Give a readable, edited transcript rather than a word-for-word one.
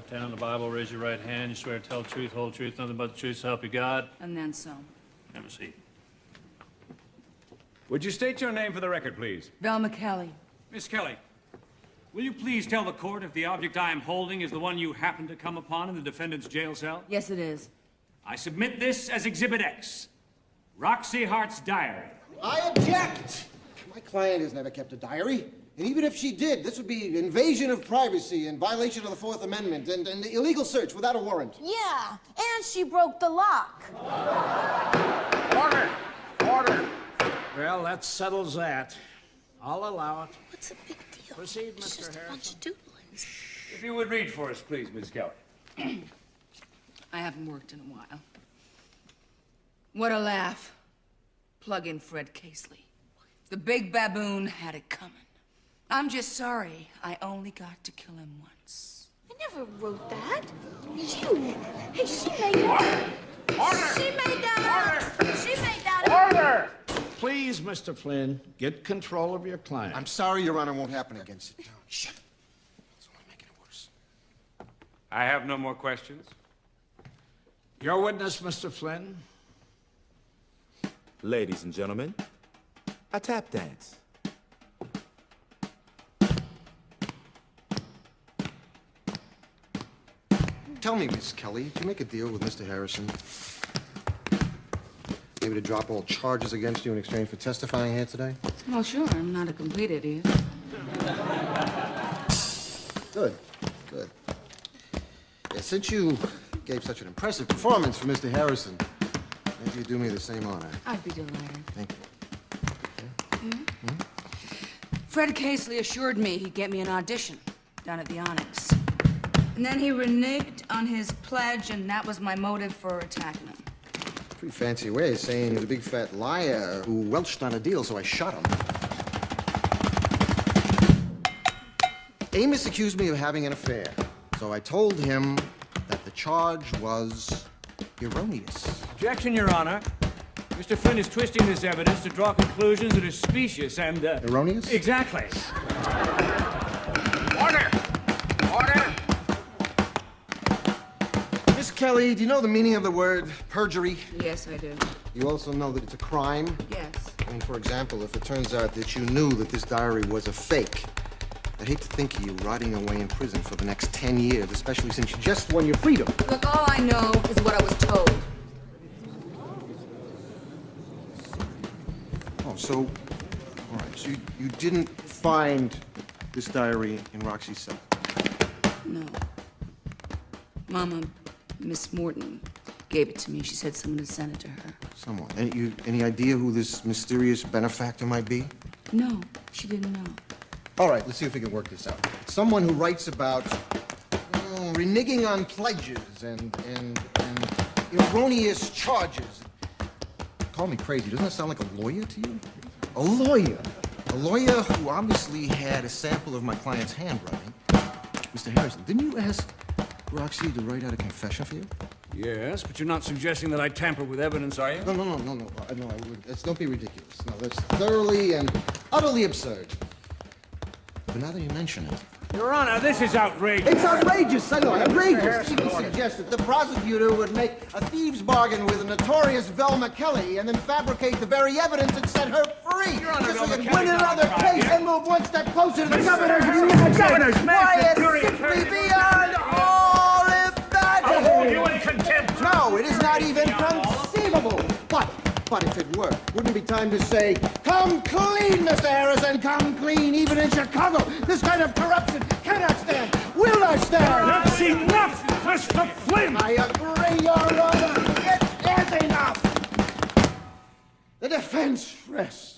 left hand on the Bible, raise your right hand. You swear to tell the truth, whole truth, nothing but the truth, so help you God. And then some. Have a seat. Would you state your name for the record, please? Velma Kelly. Miss Kelly, will you please tell the court if the object I am holding is the one you happened to come upon in the defendant's jail cell? Yes, it is. I submit this as Exhibit X, Roxy Hart's diary. I object! My client has never kept a diary. And even if she did, this would be invasion of privacy and violation of the Fourth Amendment and illegal search without a warrant. Yeah, and she broke the lock. Order! Order! Well, that settles that. I'll allow it. What's a big deal? Proceed, It's Mr. just a Harrison. bunch of doodlings. If you would read for us, please, Miss Kelly. I haven't worked in a while. What a laugh. Plug in Fred Casely. The big baboon had it coming. I'm just sorry I only got to kill him once. I never wrote that. You. Hey, she made that. Order! She made that up. She made that up. Order! Please, Mr. Flynn, get control of your client. I'm sorry, Your Honor, won't happen again. Sit down. Shut. It's only making it worse. I have no more questions. Your witness, Mr. Flynn. Ladies and gentlemen, a tap dance. Tell me, Miss Kelly, did you make a deal with Mr. Harrison? Maybe to drop all charges against you in exchange for testifying here today? Well, sure, I'm not a complete idiot. Good, good. Yeah, since you gave such an impressive performance for Mr. Harrison, maybe you do me the same honor. I'd be delighted. Thank you. Fred Casely assured me he'd get me an audition down at the Onyx. And then he reneged on his pledge, and that was my motive for attacking him. Pretty fancy way of saying he's a big fat liar who welched on a deal, so I shot him. Amos accused me of having an affair, so I told him that the charge was erroneous. Objection, Your Honor. Mr. Flynn is twisting this evidence to draw conclusions that are specious and, Erroneous? Exactly. Order! Order! Miss Kelly, do you know the meaning of the word perjury? Yes, I do. You also know that it's a crime? Yes. I mean, for example, if it turns out that you knew that this diary was a fake, I'd hate to think of you rotting away in prison for the next 10 years, especially since you just won your freedom. Look, all I know is what I was told. Oh, so, all right, so you didn't find this diary in Roxy's cell? No. Mama, Miss Morton, gave it to me. She said someone had sent it to her. Someone. Any idea who this mysterious benefactor might be? No, she didn't know. All right, let's see if we can work this out. Someone who writes about reneging on pledges and erroneous charges. Call me crazy. Doesn't that sound like a lawyer to you? A lawyer. A lawyer who obviously had a sample of my client's handwriting. Mr. Harrison, didn't you ask Roxy to write out a confession for you? Yes, but you're not suggesting that I tamper with evidence, are you? No, I would. Don't be ridiculous. No, that's thoroughly and utterly absurd. But now that you mention it. Your Honor, this is outrageous. It's outrageous, I know, outrageous. Even suggest that the prosecutor would make a thieves' bargain with a notorious Velma Kelly and then fabricate the very evidence that set her free. Your Honor, just so Velma you can Kelly's win not another a cop, case yeah? and move one step closer to the governor's reelection. Governor's man, Why, it's Fury simply attorney. beyond all I'll hold you imaginable. in contempt. No, it is not even conceivable. But if it were, wouldn't it be time to say, come clean, Mr. Harrison, come clean, even in Chicago. This kind of corruption cannot stand, will not stand. That's enough, Mr. Flynn! I agree, Your Honor. It is enough. The defense rests.